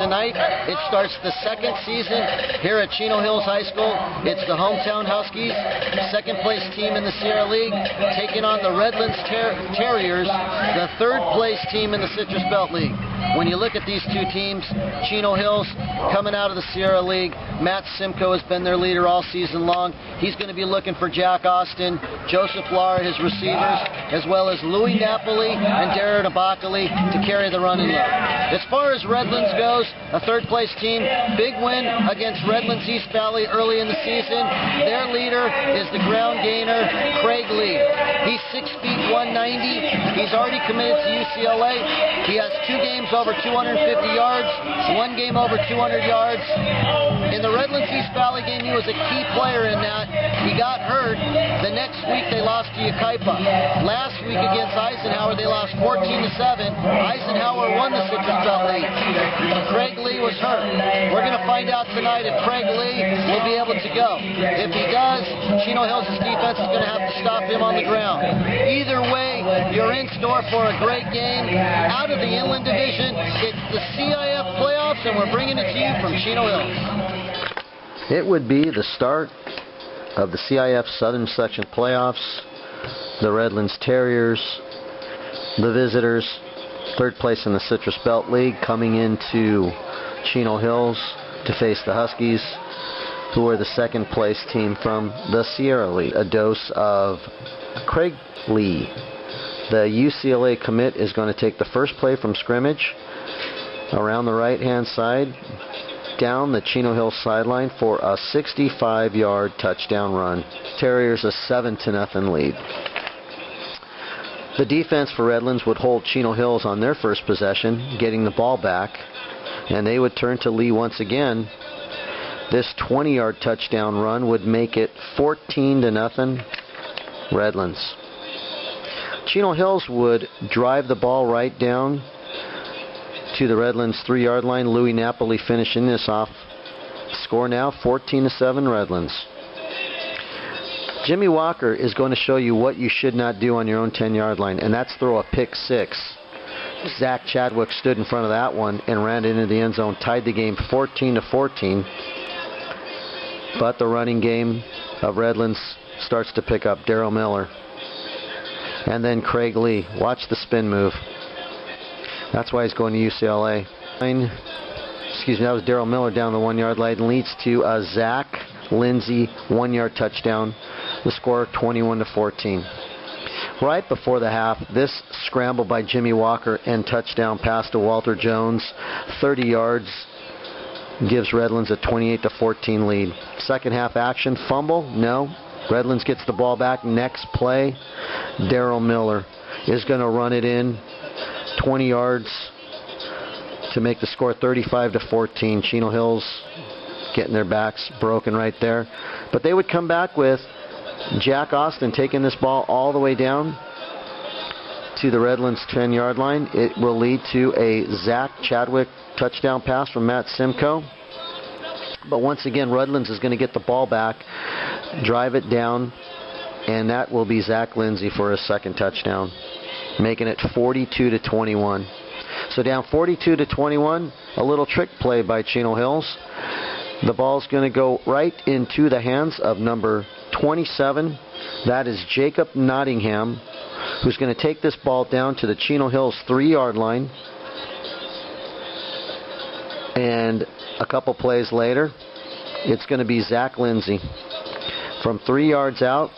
Tonight, it starts the second season here at Chino Hills High School. It's the hometown Huskies, second place team in the Sierra League, taking on the Redlands Terriers, the third place team in the Citrus Belt League. When you look at these two teams, Chino Hills coming out of the Sierra League, Matt Simcoe has been their leader all season long. He's going to be looking for Jack Austin, Joseph Lara, his receivers, as well as Louis Napoli and Darryl to carry the running load. As far as Redlands goes, a third place team, big win against Redlands East Valley early in the season. Their leader is the ground gainer, Craig Lee. He's 6 feet 190. He's already committed to UCLA. He has 2 games over 250 yards, 1 game over 200 yards. In the Redlands East Valley game, he was a key player in that. He got hurt. The next week, they lost to Yucaipa. Last week against Eisenhower, they lost 14-7. Eisenhower won the Citrus Belt League. Craig Lee was hurt. We're going to find out tonight if Craig Lee will be able to go. If he does, Chino Hills' defense is going to have to stop him on the ground. Either way, you're in store for a great game. Out of the Inland Division, it's the CIF playoffs, and we're bringing it to you from Chino Hills. It would be the start of the CIF Southern Section playoffs. The Redlands Terriers, the visitors, third place in the Citrus Belt League, coming into Chino Hills to face the Huskies, who are the second place team from the Sierra League. A dose of Craig Lee. The UCLA commit is going to take the first play from scrimmage around the right-hand side, down the Chino Hills sideline for a 65-yard touchdown run. Terriers a 7-0 lead. The defense for Redlands would hold Chino Hills on their first possession, getting the ball back, and they would turn to Lee once again. This 20-yard touchdown run would make it 14-0 Redlands. Chino Hills would drive the ball right down to the Redlands 3-yard line. Louis Napoli finishing this off. Score now 14-7 Redlands. Jimmy Walker is going to show you what you should not do on your own 10-yard line, and that's throw a pick 6. Zach Chadwick stood in front of that one and ran it into the end zone, tied the game 14-14. But the running game of Redlands starts to pick up. Darryl Miller. And then Craig Lee. Watch the spin move. That's why he's going to UCLA. That was Darryl Miller down the 1-yard line. Leads to a Zack Lindsey 1-yard touchdown. The score 21-14. Right before the half, this scramble by Jimmy Walker and touchdown pass to Walter Jones, 30 yards, gives Redlands a 28-14 lead. Second half action, fumble? No. Redlands gets the ball back. Next play, Darryl Miller is going to run it in 20 yards to make the score 35-14. Chino Hills getting their backs broken right there. But they would come back with Jack Austin taking this ball all the way down to the Redlands 10-yard line. It will lead to a Zach Chadwick touchdown pass from Matt Simcoe. But once again, Redlands is going to get the ball back, drive it down, and that will be Zack Lindsey for his second touchdown, making it 42-21. So down 42-21, a little trick play by Chino Hills. The ball's going to go right into the hands of number 27. That is Jacob Nottingham, who's going to take this ball down to the Chino Hills 3-yard line. And a couple plays later, it's going to be Zack Lindsey. From 3 yards out,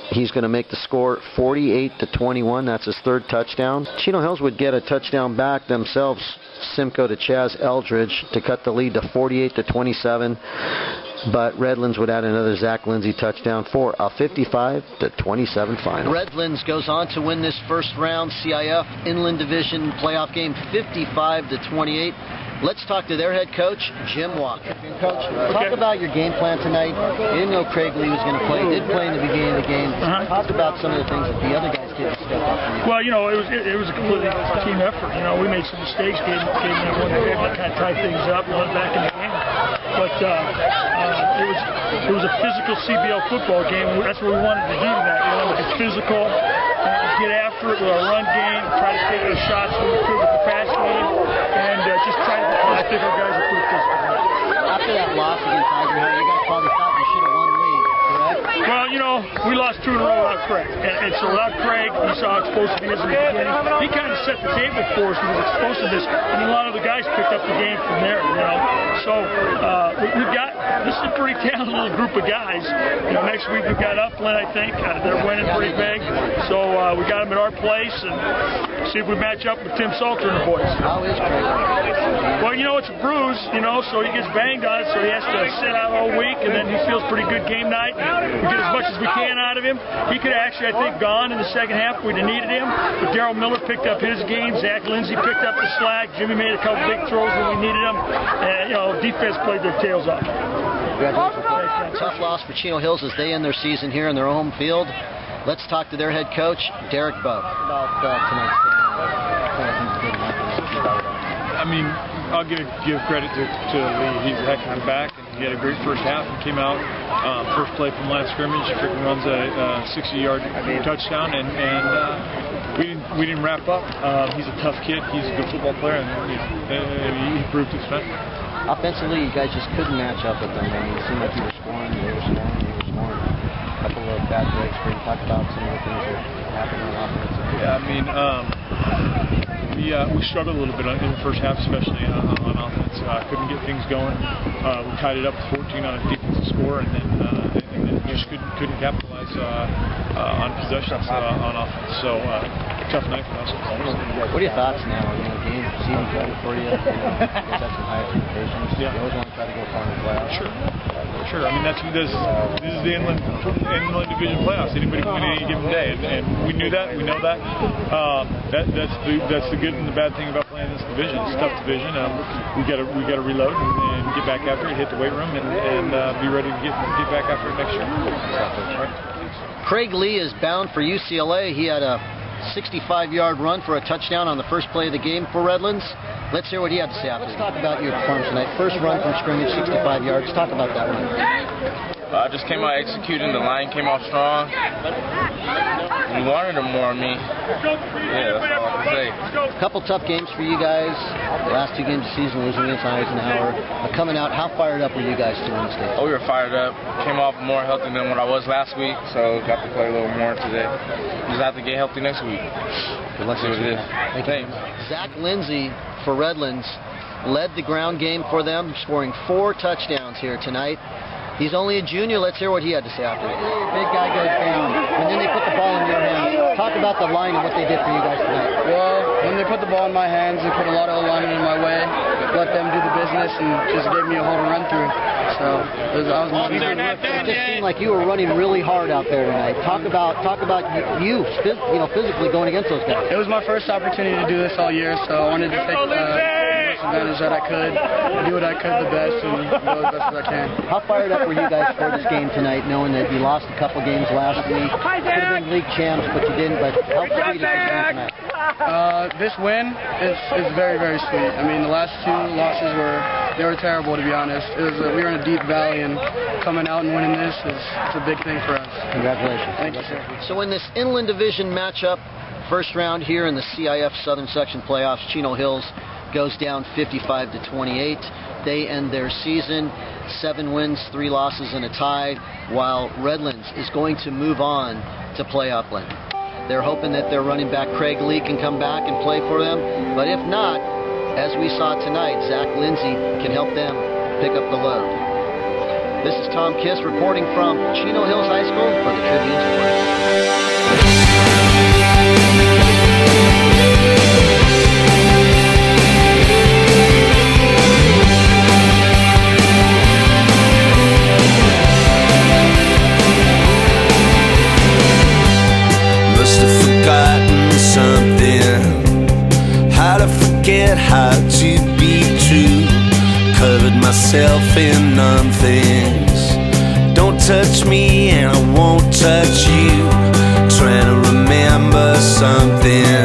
he's going to make the score 48-21. That's his third touchdown. Chino Hills would get a touchdown back themselves. Simcoe to Chaz Eldridge to cut the lead to 48-27. But Redlands would add another Zack Lindsey touchdown for a 55-27 final. Redlands goes on to win this first round CIF Inland Division playoff game 55-28. Let's talk to their head coach, Jim Walker. Coach, talk about your game plan tonight. You didn't know Craig Lee was going to play. He did play in the beginning of the game. Talk about some of the things that the other guys did to step up for you. Well, it was a completely team effort. We made some mistakes, gave them one that kind of tied things up and went back in the game. But it was a physical CBL football game. That's what we wanted to do tonight. We wanted to be physical, get after it with our run game, try to take those shots when we could with the pass game, and just try to think our guys are pretty physical. After that loss against Eisenhower, you guys probably thought you should have won the league, correct? Well, we lost 2 in a row without Craig. And so without Craig, you saw how explosive he is in the beginning. He kind of set the table for us with his explosiveness, and a lot of the guys picked up the game from there, So we've got, this is a pretty talented little group of guys. Next week we've got Upland, I think. They're winning pretty big. So we got them at our place and see if we match up with Tim Salter and the boys. How is Craig? Well, it's a bruise, so he gets banged on it, so he has to sit out all week, and then he feels pretty good game night. We get as much as we can out of him. He could have actually, I think, gone in the second half if we'd have needed him. But Darryl Miller picked up his game. Zack Lindsey picked up the slack. Jimmy made a couple big throws when we needed them. And, defense played their tails off. Tough loss for Chino Hills as they end their season here in their home field. Let's talk to their head coach, Darryl. About tonight's game. I'll give credit to Lee. He's a heck of a back, and he had a great first half and came out first play from line of scrimmage. Freaking runs a 60-yard touchdown, and we didn't wrap up. He's a tough kid. He's a good football player, and he proved it tonight. Offensively, you guys just couldn't match up with them. It seemed like you were scoring, they were scoring. A couple of bad breaks. Where you talk about some of the things that happened on offense. Yeah, we struggled a little bit in the first half, especially on offense. Couldn't get things going. We tied it up with 14 on a defensive score, and then just couldn't capitalize on possessions on offense. So tough night for us. What are your thoughts now? Game season better for you. Is that some high expectations? Yeah. You always want to try to go far in the playoffs. Sure. This is the Inland Division playoffs. Anybody can win any given day, and we knew that. We know that. That's the good and the bad thing about playing this division. It's a tough division. We got to reload and get back after it, hit the weight room, and be ready to get back after it next year. Craig Lee is bound for UCLA. He had a 65-yard run for a touchdown on the first play of the game for Redlands. Let's hear what he had to say after. Let's talk about your performance tonight. First run from scrimmage, 65 yards. Talk about that one. I just came out executing. The line came out strong. You wanted them more on me. Yeah, that's all I can say. A couple tough games for you guys. The last 2 games of the season, losing against Eisenhower. Coming out, how fired up were you guys to win state? Oh, we were fired up. Came off more healthy than what I was last week, so got to play a little more today. Just have to get healthy next week. Good luck. See what it is. Thanks. Zack Lindsey for Redlands led the ground game for them, scoring 4 touchdowns here tonight. He's only a junior. Let's hear what he had to say after. Big guy goes down, and then they put the ball in your hands. Talk about the line and what they did for you guys tonight. Well, when they put the ball in my hands, they put a lot of linemen in my way, let them do the business, and just gave me a whole run through. So I was it just seemed like you were running really hard out there tonight. Talk about you physically going against those guys. It was my first opportunity to do this all year, so I wanted to take advantage that I could, do what I could the best, and go as best as I can. How fired up were you guys for this game tonight, knowing that you lost a couple games last week? Could have been league champs, but you didn't. But how sweet is this game tonight? This win is very, very sweet. The last 2 losses were terrible, to be honest. We were in a deep valley, and coming out and winning this is a big thing for us. Congratulations. Thank you, sir. So in this Inland Division matchup, first round here in the CIF Southern Section playoffs, Chino Hills goes down 55-28. They end their season 7 wins, 3 losses, and a tie, while Redlands is going to move on to play Upland. They're hoping that their running back Craig Lee can come back and play for them, but if not, as we saw tonight, Zack Lindsey can help them pick up the load. This is Tom Kiss reporting from Chino Hills High School for the Tribune something, how to forget how to be true. covered myself in numb things. Don't touch me and I won't touch you. Trying to remember something